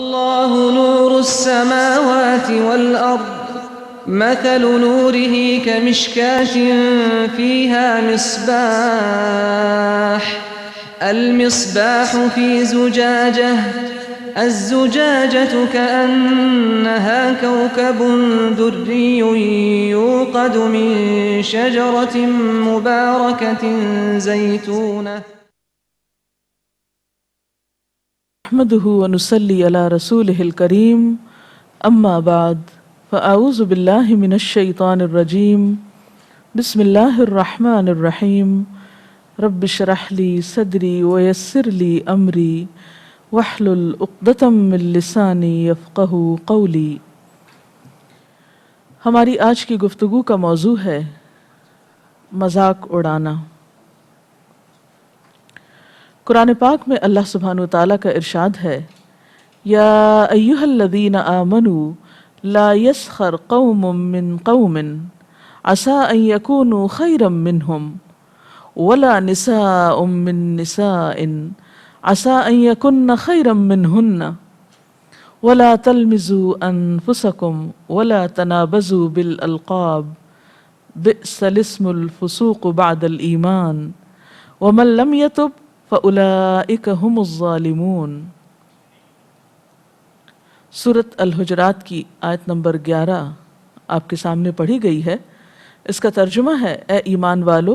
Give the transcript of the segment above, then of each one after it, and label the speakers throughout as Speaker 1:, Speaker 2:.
Speaker 1: الله نور السماوات والأرض مثل نوره كمشكاة فيها المصباح في زجاجة الزجاجة كأنها كوكب دري يوقد من شجرة مباركة زيتونة
Speaker 2: نحمده ونصلي على رسوله الكريم اما بعد فاعوذ بالله من الشيطان الرجيم بسم الله الرحمن الرحيم رب اشرح لي صدري ويسر لي امري واحلل عقدة من لساني يفقهوا قولي۔ ہماری آج کی گفتگو کا موضوع ہے مذاق اڑانا۔ قرآن پاک میں اللہ سبحانہ وتعالیٰ کا ارشاد ہے، یا ایہا الذین آمنوا لا یسخر قوم من قوم عسى ان یکونوا خیرا منہم ولا نساء من نساء عسى ان یکن خیرا منہن ولا تلمزوا انفسکم ولا تنابزوا بالالقاب بئس الاسم الفسوق بعد الایمان ومن لم یتب فَأُولَئِكَ هُمُ الظَّالِمُونَ۔ سورۃ الحجرات کی آیت نمبر 11 آپ کے سامنے پڑھی گئی ہے۔ اس کا ترجمہ ہے، اے ایمان والو،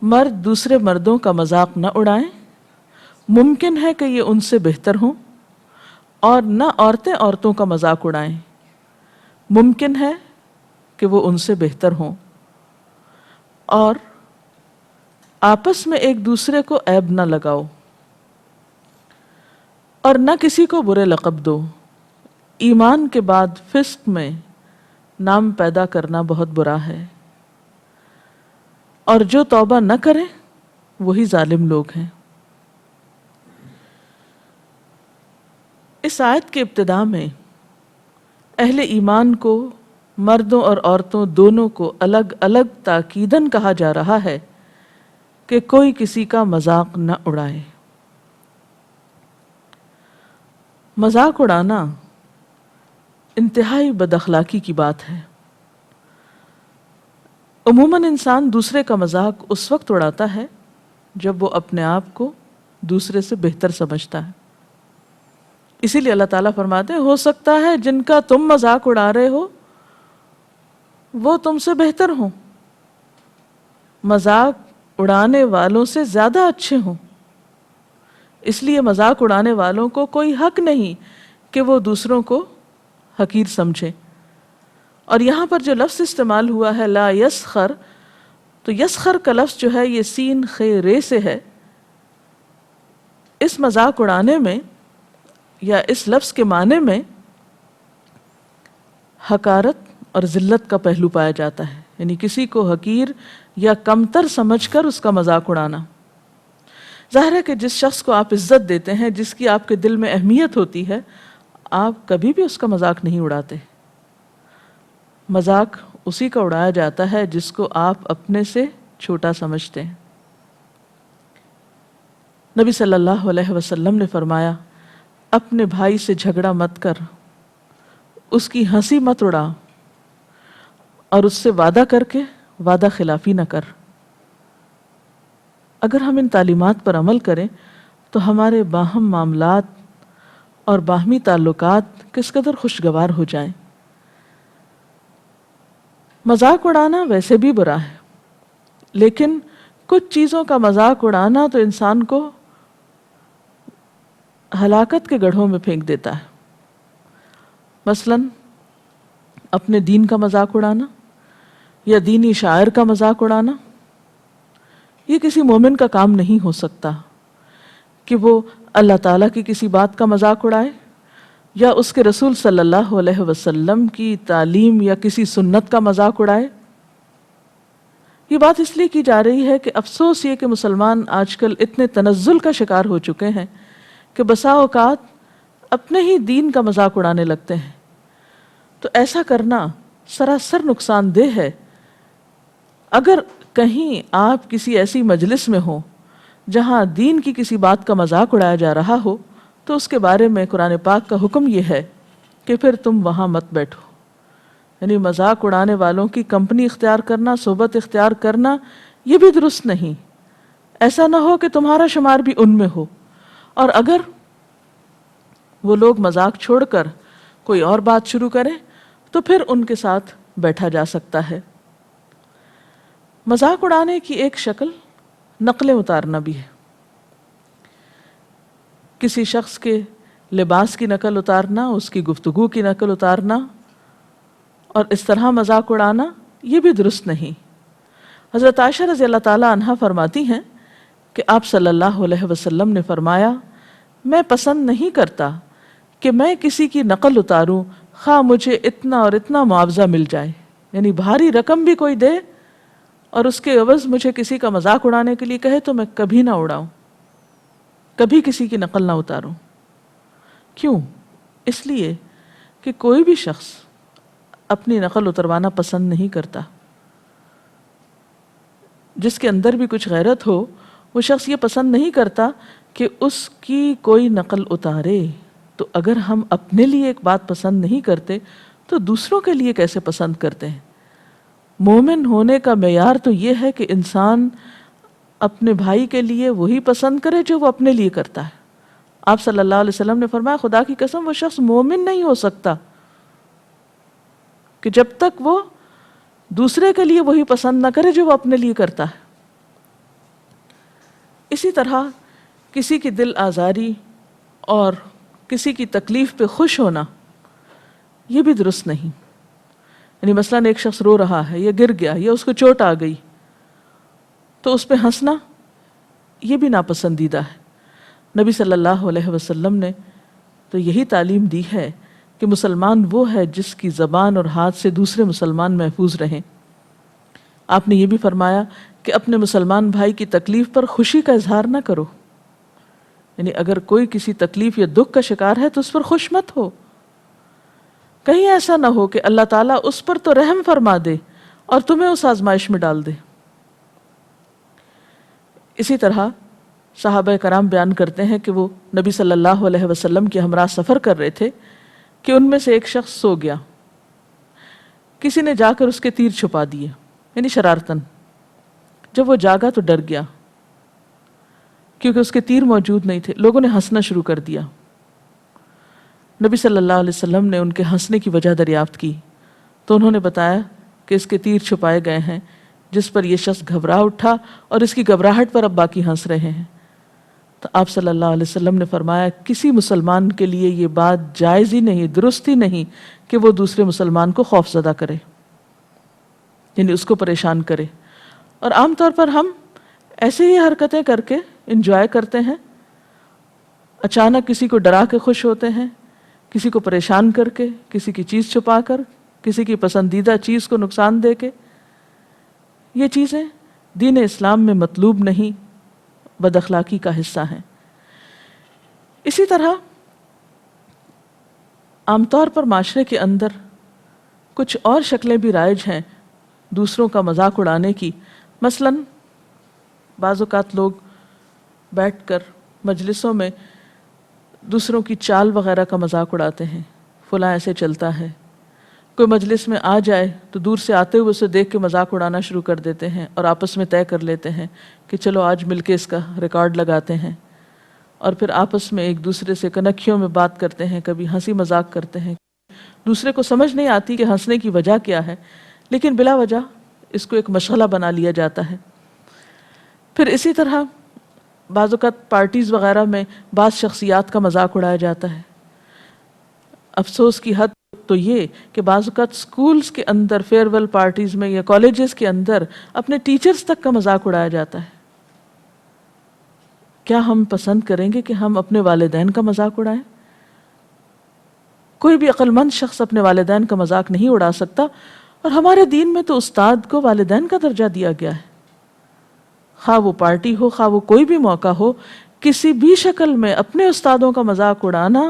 Speaker 2: مرد دوسرے مردوں کا مذاق نہ اڑائیں، ممکن ہے کہ یہ ان سے بہتر ہوں، اور نہ عورتیں عورتوں کا مذاق اڑائیں، ممکن ہے کہ وہ ان سے بہتر ہوں، اور آپس میں ایک دوسرے کو عیب نہ لگاؤ، اور نہ کسی کو برے لقب دو۔ ایمان کے بعد فسق میں نام پیدا کرنا بہت برا ہے، اور جو توبہ نہ کریں وہی ظالم لوگ ہیں۔ اس آیت کے ابتدا میں اہل ایمان کو مردوں اور عورتوں دونوں کو الگ الگ تاکیداً کہا جا رہا ہے کہ کوئی کسی کا مذاق نہ اڑائے۔ مذاق اڑانا انتہائی بد اخلاقی کی بات ہے۔ عموماً انسان دوسرے کا مذاق اس وقت اڑاتا ہے جب وہ اپنے آپ کو دوسرے سے بہتر سمجھتا ہے۔ اسی لیے اللہ تعالیٰ فرماتے ہیں، ہو سکتا ہے جن کا تم مذاق اڑا رہے ہو وہ تم سے بہتر ہوں، مذاق اڑانے والوں سے زیادہ اچھے ہوں۔ اس لیے مذاق اڑانے والوں کو کوئی حق نہیں کہ وہ دوسروں کو حقیر سمجھے۔ اور یہاں پر جو لفظ استعمال ہوا ہے لا یسخر، تو یسخر کا لفظ جو ہے یہ سین خے رے سے ہے۔ اس مذاق اڑانے میں یا اس لفظ کے معنی میں حقارت اور ذلت کا پہلو پایا جاتا ہے، یعنی کسی کو حقیر یا کمتر سمجھ کر اس کا مذاق اڑانا۔ ظاہر ہے کہ جس شخص کو آپ عزت دیتے ہیں، جس کی آپ کے دل میں اہمیت ہوتی ہے، آپ کبھی بھی اس کا مذاق نہیں اڑاتے۔ مذاق اسی کا اڑایا جاتا ہے جس کو آپ اپنے سے چھوٹا سمجھتے ہیں۔ نبی صلی اللہ علیہ وسلم نے فرمایا، اپنے بھائی سے جھگڑا مت کر، اس کی ہنسی مت اڑا، اور اس سے وعدہ کر کے وعدہ خلافی نہ کر۔ اگر ہم ان تعلیمات پر عمل کریں تو ہمارے باہم معاملات اور باہمی تعلقات کس قدر خوشگوار ہو جائیں۔ مذاق اڑانا ویسے بھی برا ہے، لیکن کچھ چیزوں کا مذاق اڑانا تو انسان کو ہلاکت کے گڑھوں میں پھینک دیتا ہے۔ مثلاً اپنے دین کا مذاق اڑانا یا دینی شاعر کا مذاق اڑانا، یہ کسی مومن کا کام نہیں ہو سکتا کہ وہ اللہ تعالیٰ کی کسی بات کا مذاق اڑائے یا اس کے رسول صلی اللہ علیہ وسلم کی تعلیم یا کسی سنت کا مذاق اڑائے۔ یہ بات اس لیے کی جا رہی ہے کہ افسوس یہ کہ مسلمان آج کل اتنے تنزل کا شکار ہو چکے ہیں کہ بسا اوقات اپنے ہی دین کا مذاق اڑانے لگتے ہیں۔ تو ایسا کرنا سراسر نقصان دہ ہے۔ اگر کہیں آپ کسی ایسی مجلس میں ہوں جہاں دین کی کسی بات کا مذاق اڑایا جا رہا ہو تو اس کے بارے میں قرآن پاک کا حکم یہ ہے کہ پھر تم وہاں مت بیٹھو. یعنی مذاق اڑانے والوں کی کمپنی اختیار کرنا، صحبت اختیار کرنا، یہ بھی درست نہیں. ایسا نہ ہو کہ تمہارا شمار بھی ان میں ہو، اور اگر وہ لوگ مذاق چھوڑ کر کوئی اور بات شروع کریں تو پھر ان کے ساتھ بیٹھا جا سکتا ہے. مذاق اڑانے کی ایک شکل نقلیں اتارنا بھی ہے. کسی شخص کے لباس کی نقل اتارنا، اس کی گفتگو کی نقل اتارنا اور اس طرح مذاق اڑانا، یہ بھی درست نہیں. حضرت عائشہ رضی اللہ تعالی عنہا فرماتی ہیں کہ آپ صلی اللہ علیہ وسلم نے فرمایا، میں پسند نہیں کرتا کہ میں کسی کی نقل اتاروں خواہ مجھے اتنا اور اتنا معاوضہ مل جائے. یعنی بھاری رقم بھی کوئی دے اور اس کے عوض مجھے کسی کا مذاق اڑانے کے لیے کہے تو میں کبھی نہ اڑاؤں، کبھی کسی کی نقل نہ اتاروں. کیوں؟ اس لیے کہ کوئی بھی شخص اپنی نقل اتروانا پسند نہیں کرتا. جس کے اندر بھی کچھ غیرت ہو وہ شخص یہ پسند نہیں کرتا کہ اس کی کوئی نقل اتارے. تو اگر ہم اپنے لیے ایک بات پسند نہیں کرتے تو دوسروں کے لیے کیسے پسند کرتے ہیں؟ مومن ہونے کا معیار تو یہ ہے کہ انسان اپنے بھائی کے لیے وہی پسند کرے جو وہ اپنے لیے کرتا ہے. آپ صلی اللہ علیہ وسلم نے فرمایا، خدا کی قسم وہ شخص مومن نہیں ہو سکتا کہ جب تک وہ دوسرے کے لیے وہی پسند نہ کرے جو وہ اپنے لیے کرتا ہے. اسی طرح کسی کی دل آزاری اور کسی کی تکلیف پہ خوش ہونا یہ بھی درست نہیں. یعنی مثلاً ایک شخص رو رہا ہے یا گر گیا یا اس کو چوٹ آ گئی تو اس پہ ہنسنا یہ بھی ناپسندیدہ ہے. نبی صلی اللہ علیہ وسلم نے تو یہی تعلیم دی ہے کہ مسلمان وہ ہے جس کی زبان اور ہاتھ سے دوسرے مسلمان محفوظ رہیں. آپ نے یہ بھی فرمایا کہ اپنے مسلمان بھائی کی تکلیف پر خوشی کا اظہار نہ کرو. یعنی اگر کوئی کسی تکلیف یا دکھ کا شکار ہے تو اس پر خوش مت ہو. کہیں ایسا نہ ہو کہ اللہ تعالیٰ اس پر تو رحم فرما دے اور تمہیں اس آزمائش میں ڈال دے. اسی طرح صحابہ کرام بیان کرتے ہیں کہ وہ نبی صلی اللہ علیہ وسلم کے ہمراہ سفر کر رہے تھے کہ ان میں سے ایک شخص سو گیا. کسی نے جا کر اس کے تیر چھپا دیے، یعنی شرارتن. جب وہ جاگا تو ڈر گیا کیونکہ اس کے تیر موجود نہیں تھے. لوگوں نے ہنسنا شروع کر دیا. نبی صلی اللہ علیہ وسلم نے ان کے ہنسنے کی وجہ دریافت کی تو انہوں نے بتایا کہ اس کے تیر چھپائے گئے ہیں، جس پر یہ شخص گھبرا اٹھا اور اس کی گھبراہٹ پر اب باقی ہنس رہے ہیں. تو آپ صلی اللہ علیہ وسلم نے فرمایا، کسی مسلمان کے لیے یہ بات جائز ہی نہیں، درست ہی نہیں کہ وہ دوسرے مسلمان کو خوف زدہ کرے، یعنی اس کو پریشان کرے. اور عام طور پر ہم ایسے ہی حرکتیں کر کے انجوائے کرتے ہیں. اچانک کسی کو ڈرا کے خوش ہوتے ہیں، کسی کو پریشان کر کے، کسی کی چیز چھپا کر، کسی کی پسندیدہ چیز کو نقصان دے کے. یہ چیزیں دین اسلام میں مطلوب نہیں، بد اخلاقی کا حصہ ہیں. اسی طرح عام طور پر معاشرے کے اندر کچھ اور شکلیں بھی رائج ہیں دوسروں کا مذاق اڑانے کی. مثلاً بعض اوقات لوگ بیٹھ کر مجلسوں میں دوسروں کی چال وغیرہ کا مذاق اڑاتے ہیں. فلاں ایسے چلتا ہے. کوئی مجلس میں آ جائے تو دور سے آتے ہوئے اسے دیکھ کے مذاق اڑانا شروع کر دیتے ہیں اور آپس میں طے کر لیتے ہیں کہ چلو آج مل کے اس کا ریکارڈ لگاتے ہیں. اور پھر آپس میں ایک دوسرے سے کنکھیوں میں بات کرتے ہیں، کبھی ہنسی مذاق کرتے ہیں. دوسرے کو سمجھ نہیں آتی کہ ہنسنے کی وجہ کیا ہے، لیکن بلا وجہ اس کو ایک مشغلہ بنا لیا جاتا ہے. پھر اسی طرح بعض اوقات پارٹیز وغیرہ میں بعض شخصیات کا مذاق اڑایا جاتا ہے. افسوس کی حد تو یہ کہ بعض اوقات سکولز کے اندر فیئر ویل پارٹیز میں یا کالجز کے اندر اپنے ٹیچرز تک کا مذاق اڑایا جاتا ہے. کیا ہم پسند کریں گے کہ ہم اپنے والدین کا مذاق اڑائیں؟ کوئی بھی عقل مند شخص اپنے والدین کا مذاق نہیں اڑا سکتا. اور ہمارے دین میں تو استاد کو والدین کا درجہ دیا گیا ہے. خواہ وہ پارٹی ہو، خواہ وہ کوئی بھی موقع ہو، کسی بھی شکل میں اپنے استادوں کا مذاق اڑانا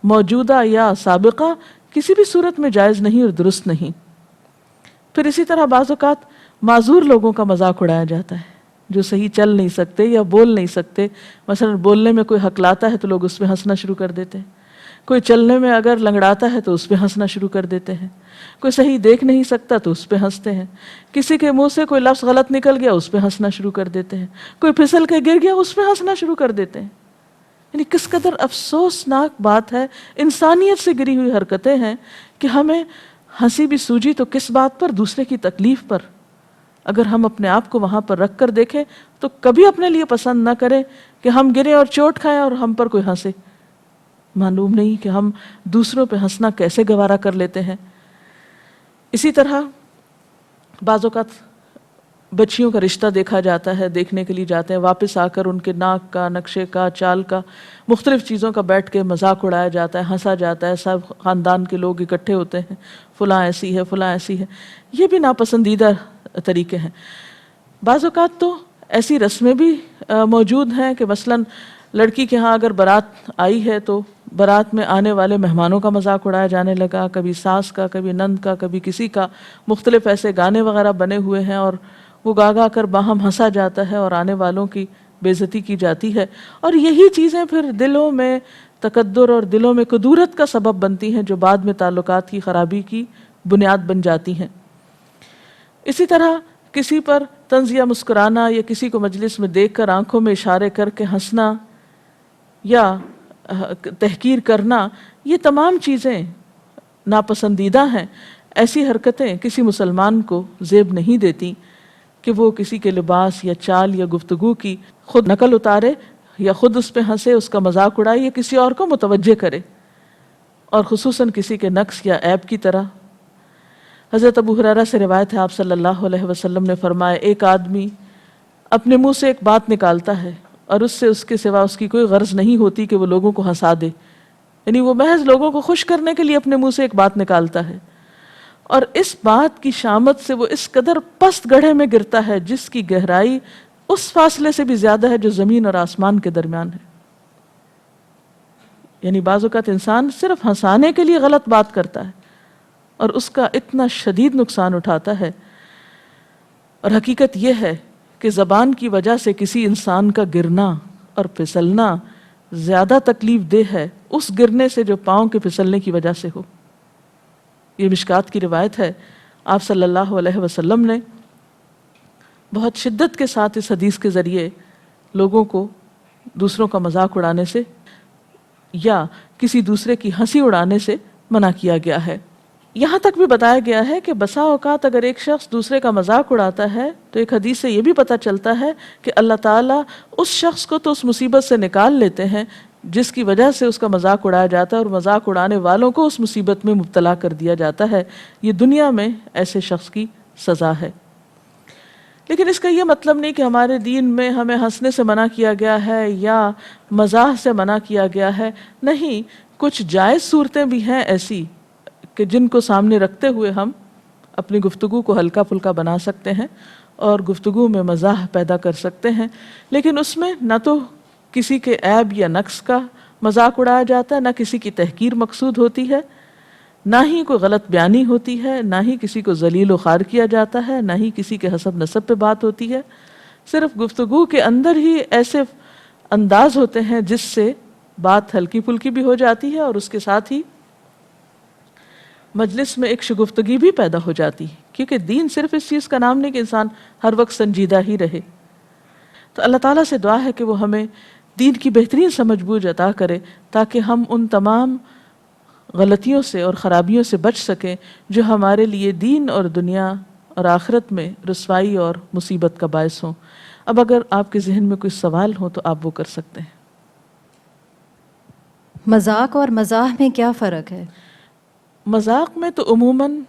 Speaker 2: موجودہ یا سابقہ کسی بھی صورت میں جائز نہیں اور درست نہیں. پھر اسی طرح بعض اوقات معذور لوگوں کا مذاق اڑایا جاتا ہے. جو صحیح چل نہیں سکتے یا بول نہیں سکتے. مثلا بولنے میں کوئی ہکلاتا ہے تو لوگ اس پہ ہنسنا شروع کر دیتے ہیں. کوئی چلنے میں اگر لنگڑاتا ہے تو اس پہ ہنسنا شروع کر دیتے ہیں. کوئی صحیح دیکھ نہیں سکتا تو اس پہ ہنستے ہیں. کسی کے منہ سے کوئی لفظ غلط نکل گیا اس پہ ہنسنا شروع کر دیتے ہیں. کوئی پھسل کے گر گیا اس پہ ہنسنا شروع کر دیتے ہیں. یعنی کس قدر افسوسناک بات ہے, انسانیت سے گری ہوئی حرکتیں ہیں کہ ہمیں ہنسی بھی سوجی تو کس بات پر, دوسرے کی تکلیف پر. اگر ہم اپنے آپ کو وہاں پر رکھ کر دیکھیں تو کبھی اپنے لیے پسند نہ کریں کہ ہم گرے اور چوٹ کھائیں اور ہم پر کوئی ہنسے. معلوم نہیں کہ ہم دوسروں پہ ہنسنا کیسے گوارا کر لیتے ہیں. اسی طرح بعض اوقات بچیوں کا رشتہ دیکھا جاتا ہے, دیکھنے کے لیے جاتے ہیں, واپس آ کر ان کے ناک کا, نقشے کا, چال کا, مختلف چیزوں کا بیٹھ کے مذاق اڑایا جاتا ہے, ہنسا جاتا ہے. سب خاندان کے لوگ اکٹھے ہوتے ہیں, فلاں ایسی ہے, فلاں ایسی ہے. یہ بھی ناپسندیدہ طریقے ہیں. بعض اوقات تو ایسی رسمیں بھی موجود ہیں کہ مثلاً لڑکی کے ہاں اگر بارات آئی ہے تو بارات میں آنے والے مہمانوں کا مذاق اڑایا جانے لگا, کبھی ساس کا, کبھی نند کا, کبھی کسی کا. مختلف ایسے گانے وغیرہ بنے ہوئے ہیں اور وہ گا گا کر باہم ہنسا جاتا ہے اور آنے والوں کی بے عزتی کی جاتی ہے. اور یہی چیزیں پھر دلوں میں تکدر اور دلوں میں کدورت کا سبب بنتی ہیں جو بعد میں تعلقات کی خرابی کی بنیاد بن جاتی ہیں. اسی طرح کسی پر طنز یا مسکرانا یا کسی کو مجلس میں دیکھ کر آنکھوں میں اشارے کر کے ہنسنا یا تحقیر کرنا, یہ تمام چیزیں ناپسندیدہ ہیں. ایسی حرکتیں کسی مسلمان کو زیب نہیں دیتی کہ وہ کسی کے لباس یا چال یا گفتگو کی خود نقل اتارے یا خود اس پہ ہنسے, اس کا مذاق اڑائے یا کسی اور کو متوجہ کرے, اور خصوصاً کسی کے نقص یا عیب کی طرح. حضرت ابو ہریرہ سے روایت ہے, آپ صلی اللہ علیہ وسلم نے فرمایا, ایک آدمی اپنے منہ سے ایک بات نکالتا ہے اور اس سے اس کے سوا اس کی کوئی غرض نہیں ہوتی کہ وہ لوگوں کو ہنسا دے. یعنی وہ محض لوگوں کو خوش کرنے کے لیے اپنے منہ سے ایک بات نکالتا ہے, اور اس بات کی شامت سے وہ اس قدر پست گڑھے میں گرتا ہے جس کی گہرائی اس فاصلے سے بھی زیادہ ہے جو زمین اور آسمان کے درمیان ہے. یعنی بعض اوقات انسان صرف ہنسانے کے لیے غلط بات کرتا ہے اور اس کا اتنا شدید نقصان اٹھاتا ہے. اور حقیقت یہ ہے کہ زبان کی وجہ سے کسی انسان کا گرنا اور پھسلنا زیادہ تکلیف دہ ہے اس گرنے سے جو پاؤں کے پھسلنے کی وجہ سے ہو. یہ مشکات کی روایت ہے, آپ صلی اللہ علیہ وسلم نے بہت شدت کے ساتھ اس حدیث کے ذریعے لوگوں کو دوسروں کا مذاق اڑانے سے یا کسی دوسرے کی ہنسی اڑانے سے منع کیا گیا ہے. یہاں تک بھی بتایا گیا ہے کہ بسا اوقات اگر ایک شخص دوسرے کا مذاق اڑاتا ہے تو ایک حدیث سے یہ بھی پتہ چلتا ہے کہ اللہ تعالیٰ اس شخص کو تو اس مصیبت سے نکال لیتے ہیں جس کی وجہ سے اس کا مذاق اڑایا جاتا ہے, اور مذاق اڑانے والوں کو اس مصیبت میں مبتلا کر دیا جاتا ہے. یہ دنیا میں ایسے شخص کی سزا ہے. لیکن اس کا یہ مطلب نہیں کہ ہمارے دین میں ہمیں ہنسنے سے منع کیا گیا ہے یا مزاح سے منع کیا گیا ہے. نہیں, کچھ جائز صورتیں بھی ہیں ایسی کہ جن کو سامنے رکھتے ہوئے ہم اپنی گفتگو کو ہلکا پھلکا بنا سکتے ہیں اور گفتگو میں مزاح پیدا کر سکتے ہیں. لیکن اس میں نہ تو کسی کے عیب یا نقص کا مذاق اڑایا جاتا ہے, نہ کسی کی تحقیر مقصود ہوتی ہے, نہ ہی کوئی غلط بیانی ہوتی ہے, نہ ہی کسی کو ذلیل و خوار کیا جاتا ہے, نہ ہی کسی کے حسب نسب پہ بات ہوتی ہے. صرف گفتگو کے اندر ہی ایسے انداز ہوتے ہیں جس سے بات ہلکی پھلکی بھی ہو جاتی ہے اور اس کے ساتھ ہی مجلس میں ایک شگفتگی بھی پیدا ہو جاتی ہے, کیونکہ دین صرف اس چیز کا نام نہیں کہ انسان ہر وقت سنجیدہ ہی رہے. تو اللہ تعالیٰ سے دعا ہے کہ وہ ہمیں دین کی بہترین سمجھ بوجھ عطا کرے تاکہ ہم ان تمام غلطیوں سے اور خرابیوں سے بچ سکیں جو ہمارے لیے دین اور دنیا اور آخرت میں رسوائی اور مصیبت کا باعث ہوں. اب اگر آپ کے ذہن میں کوئی سوال ہو تو آپ وہ کر سکتے ہیں.
Speaker 3: مذاق اور مزاح میں کیا فرق ہے؟
Speaker 2: مذاق میں تو عموماً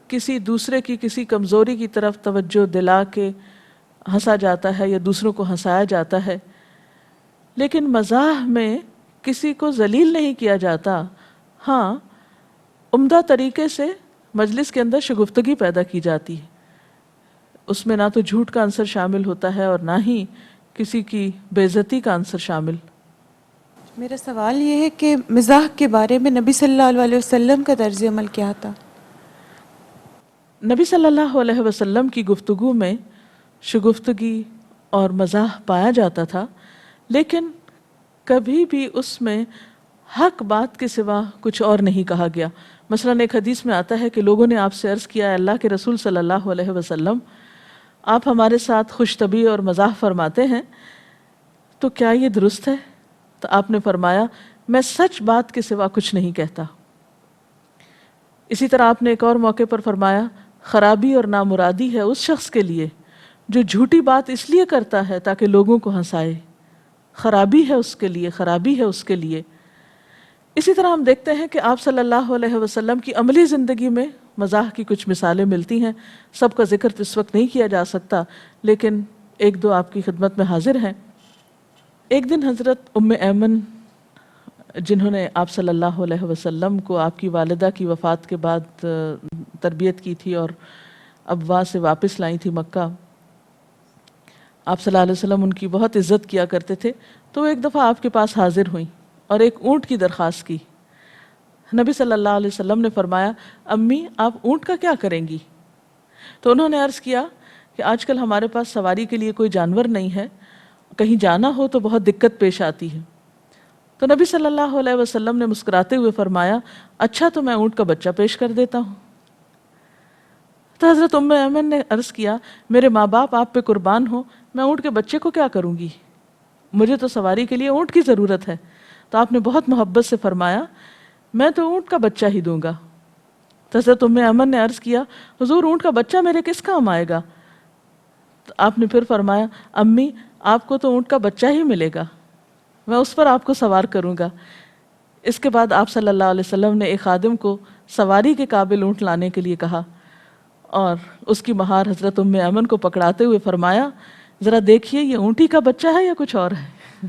Speaker 2: کسی دوسرے کی کسی کمزوری کی طرف توجہ دلا کے ہنسا جاتا ہے یا دوسروں کو ہنسایا جاتا ہے, لیکن مزاح میں کسی کو ذلیل نہیں کیا جاتا. ہاں, عمدہ طریقے سے مجلس کے اندر شگفتگی پیدا کی جاتی ہے. اس میں نہ تو جھوٹ کا عنصر شامل ہوتا ہے اور نہ ہی کسی کی بے عزتی کا عنصر شامل.
Speaker 4: میرا سوال یہ ہے کہ مزاح کے بارے میں نبی صلی اللہ علیہ وسلم کا طرز عمل کیا تھا؟
Speaker 2: نبی صلی اللہ علیہ وسلم کی گفتگو میں شگفتگی اور مزاح پایا جاتا تھا، لیکن کبھی بھی اس میں حق بات کے سوا کچھ اور نہیں کہا گیا۔ مثلاً ایک حدیث میں آتا ہے کہ لوگوں نے آپ سے عرض کیا، اے اللہ کے رسول صلی اللہ علیہ وسلم، آپ ہمارے ساتھ خوش طبعی اور مزاح فرماتے ہیں، تو کیا یہ درست ہے؟ تو آپ نے فرمایا، میں سچ بات کے سوا کچھ نہیں کہتا۔ اسی طرح آپ نے ایک اور موقع پر فرمایا، خرابی اور نامرادی ہے اس شخص کے لیے جو جھوٹی بات اس لیے کرتا ہے تاکہ لوگوں کو ہنسائے۔ خرابی ہے اس کے لیے، خرابی ہے اس کے لیے۔ اسی طرح ہم دیکھتے ہیں کہ آپ صلی اللہ علیہ وسلم کی عملی زندگی میں مزاح کی کچھ مثالیں ملتی ہیں، سب کا ذکر اس وقت نہیں کیا جا سکتا، لیکن ایک دو آپ کی خدمت میں حاضر ہیں۔ ایک دن حضرت ام ایمن، جنہوں نے آپ صلی اللہ علیہ وسلم کو آپ کی والدہ کی وفات کے بعد تربیت کی تھی اور ابوا سے واپس لائی تھی مکہ، آپ صلی اللہ علیہ وسلم ان کی بہت عزت کیا کرتے تھے، تو وہ ایک دفعہ آپ کے پاس حاضر ہوئیں اور ایک اونٹ کی درخواست کی۔ نبی صلی اللہ علیہ وسلم نے فرمایا، امی آپ اونٹ کا کیا کریں گی؟ تو انہوں نے عرض کیا کہ آج کل ہمارے پاس سواری کے لیے کوئی جانور نہیں ہے، کہیں جانا ہو تو بہت دقت پیش آتی ہے۔ تو نبی صلی اللہ علیہ وسلم نے مسکراتے ہوئے فرمایا، اچھا تو میں اونٹ کا بچہ پیش کر دیتا ہوں۔ تو حضرت ام ایمن نے عرض کیا، میرے ماں باپ آپ پہ قربان ہوں، میں اونٹ کے بچے کو کیا کروں گی؟ مجھے تو سواری کے لیے اونٹ کی ضرورت ہے۔ تو آپ نے بہت محبت سے فرمایا، میں تو اونٹ کا بچہ ہی دوں گا۔ تو حضرت ام ایمن نے عرض کیا، حضور اونٹ کا بچہ میرے کس کام آئے گا؟ تو آپ نے پھر فرمایا، امی آپ کو تو اونٹ کا بچہ ہی ملے گا، میں اس پر آپ کو سوار کروں گا۔ اس کے بعد آپ صلی اللہ علیہ وسلم نے ایک خادم کو سواری کے قابل اونٹ لانے کے لیے کہا اور اس کی مہار حضرت ام ایمن کو پکڑاتے ہوئے فرمایا، ذرا دیکھیے یہ اونٹی کا بچہ ہے یا کچھ اور ہے؟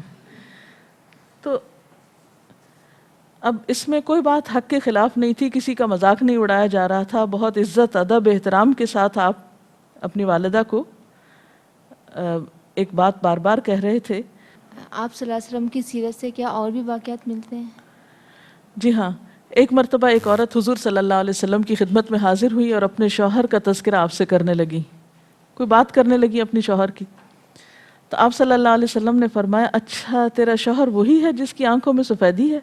Speaker 2: تو اب اس میں کوئی بات حق کے خلاف نہیں تھی، کسی کا مذاق نہیں اڑایا جا رہا تھا، بہت عزت، ادب، احترام کے ساتھ آپ اپنی والدہ کو ایک بات بار بار کہہ رہے تھے۔
Speaker 5: آپ صلی اللہ علیہ وسلم کی سیرت سے کیا اور بھی واقعات ملتے ہیں؟
Speaker 2: جی ہاں، ایک مرتبہ ایک عورت حضور صلی اللہ علیہ وسلم کی خدمت میں حاضر ہوئی اور اپنے شوہر کا تذکرہ آپ سے کرنے لگی، کوئی بات کرنے لگی اپنی شوہر کی۔ تو آپ صلی اللہ علیہ وسلم نے فرمایا، اچھا تیرا شوہر وہی ہے جس کی آنکھوں میں سفیدی ہے؟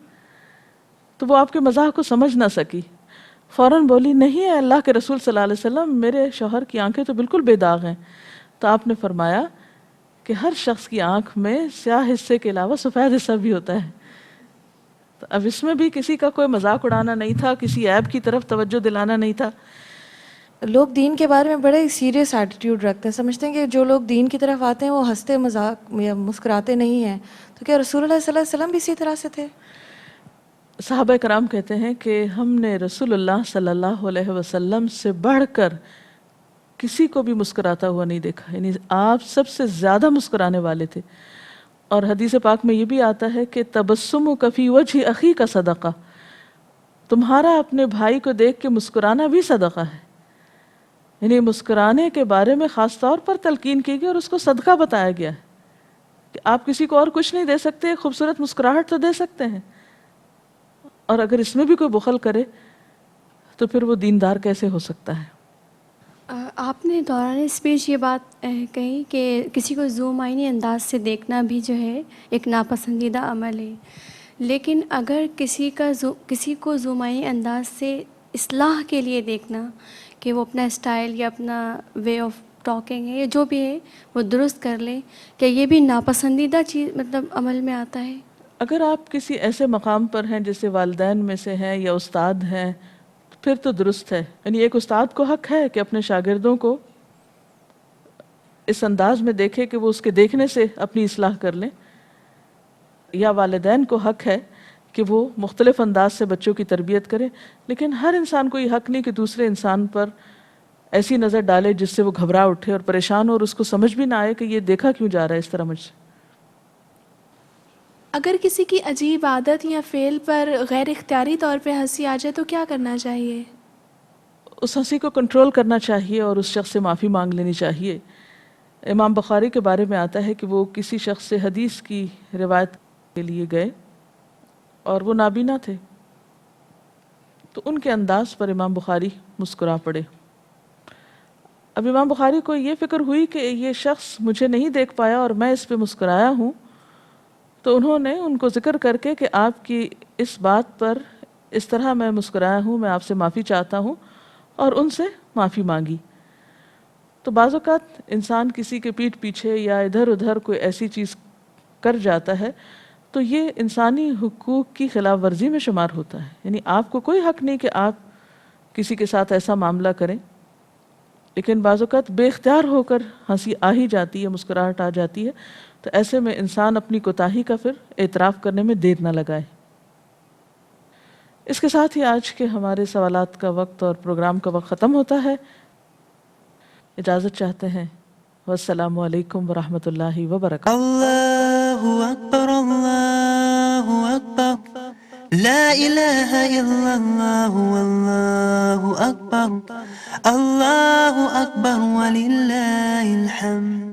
Speaker 2: تو وہ آپ کے مزاح کو سمجھ نہ سکی، فوراً بولی، نہیں ہے اللہ کے رسول صلی اللہ علیہ وسلم، میرے شوہر کی آنکھیں تو بالکل بے داغ ہیں۔ تو آپ نے فرمایا کہ ہر شخص کی آنکھ میں سیاہ حصے کے علاوہ سفید حصہ بھی ہوتا ہے۔ تو اب اس میں بھی کسی کا کوئی مذاق اڑانا نہیں تھا، کسی عیب کی طرف توجہ دلانا نہیں تھا۔
Speaker 6: لوگ دین کے بارے میں بڑے سیریس ایٹیٹیوڈ رکھتے ہیں، سمجھتے ہیں کہ جو لوگ دین کی طرف آتے ہیں وہ ہنستے مذاق یا مسکراتے نہیں ہیں، تو کیا رسول اللہ صلی اللہ علیہ وسلم بھی اسی طرح سے تھے؟
Speaker 2: صحابہ کرام کہتے ہیں کہ ہم نے رسول اللہ صلی اللہ علیہ وسلم سے بڑھ کر کسی کو بھی مسکراتا ہوا نہیں دیکھا، یعنی آپ سب سے زیادہ مسکرانے والے تھے۔ اور حدیث پاک میں یہ بھی آتا ہے کہ تبسمک فی وجہ اخی کا صدقہ، تمہارا اپنے بھائی کو دیکھ کے مسکرانا بھی صدقہ ہے، یعنی مسکرانے کے بارے میں خاص طور پر تلقین کی گئی اور اس کو صدقہ بتایا گیا ہے کہ آپ کسی کو اور کچھ نہیں دے سکتے، خوبصورت مسکراہٹ تو دے سکتے ہیں، اور اگر اس میں بھی کوئی بخل کرے تو پھر وہ دیندار کیسے ہو سکتا ہے؟
Speaker 7: آپ نے دوران اسپیچ یہ بات کہی کہ کسی کو ذو معنی انداز سے دیکھنا بھی جو ہے ایک ناپسندیدہ عمل ہے، لیکن اگر کسی کو ذو معنی انداز سے اصلاح کے لیے دیکھنا کہ وہ اپنا اسٹائل یا اپنا وے آف ٹاکنگ ہے یا جو بھی ہے وہ درست کر لے، کیا یہ بھی ناپسندیدہ چیز مطلب عمل میں آتا ہے؟
Speaker 2: اگر آپ کسی ایسے مقام پر ہیں جیسے والدین میں سے ہیں یا استاد ہیں، پھر تو درست ہے، یعنی ایک استاد کو حق ہے کہ اپنے شاگردوں کو اس انداز میں دیکھے کہ وہ اس کے دیکھنے سے اپنی اصلاح کر لیں، یا والدین کو حق ہے کہ وہ مختلف انداز سے بچوں کی تربیت کریں، لیکن ہر انسان کو یہ حق نہیں کہ دوسرے انسان پر ایسی نظر ڈالے جس سے وہ گھبرا اٹھے اور پریشان ہو اور اس کو سمجھ بھی نہ آئے کہ یہ دیکھا کیوں جا رہا ہے اس طرح مجھ سے۔
Speaker 8: اگر کسی کی عجیب عادت یا فعل پر غیر اختیاری طور پہ ہنسی آ جائے تو کیا کرنا چاہیے؟
Speaker 2: اس ہنسی کو کنٹرول کرنا چاہیے اور اس شخص سے معافی مانگ لینی چاہیے۔ امام بخاری کے بارے میں آتا ہے کہ وہ کسی شخص سے حدیث کی روایت کے لیے گئے اور وہ نابینا تھے، تو ان کے انداز پر امام بخاری مسکرا پڑے۔ اب امام بخاری کو یہ فکر ہوئی کہ یہ شخص مجھے نہیں دیکھ پایا اور میں اس پہ مسکرایا ہوں، تو انہوں نے ان کو ذکر کر کے کہ آپ کی اس بات پر اس طرح میں مسکرایا ہوں، میں آپ سے معافی چاہتا ہوں، اور ان سے معافی مانگی۔ تو بعض اوقات انسان کسی کے پیٹھ پیچھے یا ادھر ادھر کوئی ایسی چیز کر جاتا ہے تو یہ انسانی حقوق کی خلاف ورزی میں شمار ہوتا ہے، یعنی آپ کو کوئی حق نہیں کہ آپ کسی کے ساتھ ایسا معاملہ کریں، لیکن بعض اوقات بے اختیار ہو کر ہنسی آ ہی جاتی ہے، مسکراہٹ آ جاتی ہے، تو ایسے میں انسان اپنی کوتاہی کا پھر اعتراف کرنے میں دیر نہ لگائے۔ اس کے ساتھ ہی آج کے ہمارے سوالات کا وقت اور پروگرام کا وقت ختم ہوتا ہے، اجازت چاہتے ہیں، والسلام علیکم ورحمۃ اللہ وبرکاتہ۔
Speaker 9: اللہ اکبر اللہ اکبر لا الہ الا اللہ واللہ اکبر اللہ اکبر وللہ الحمد۔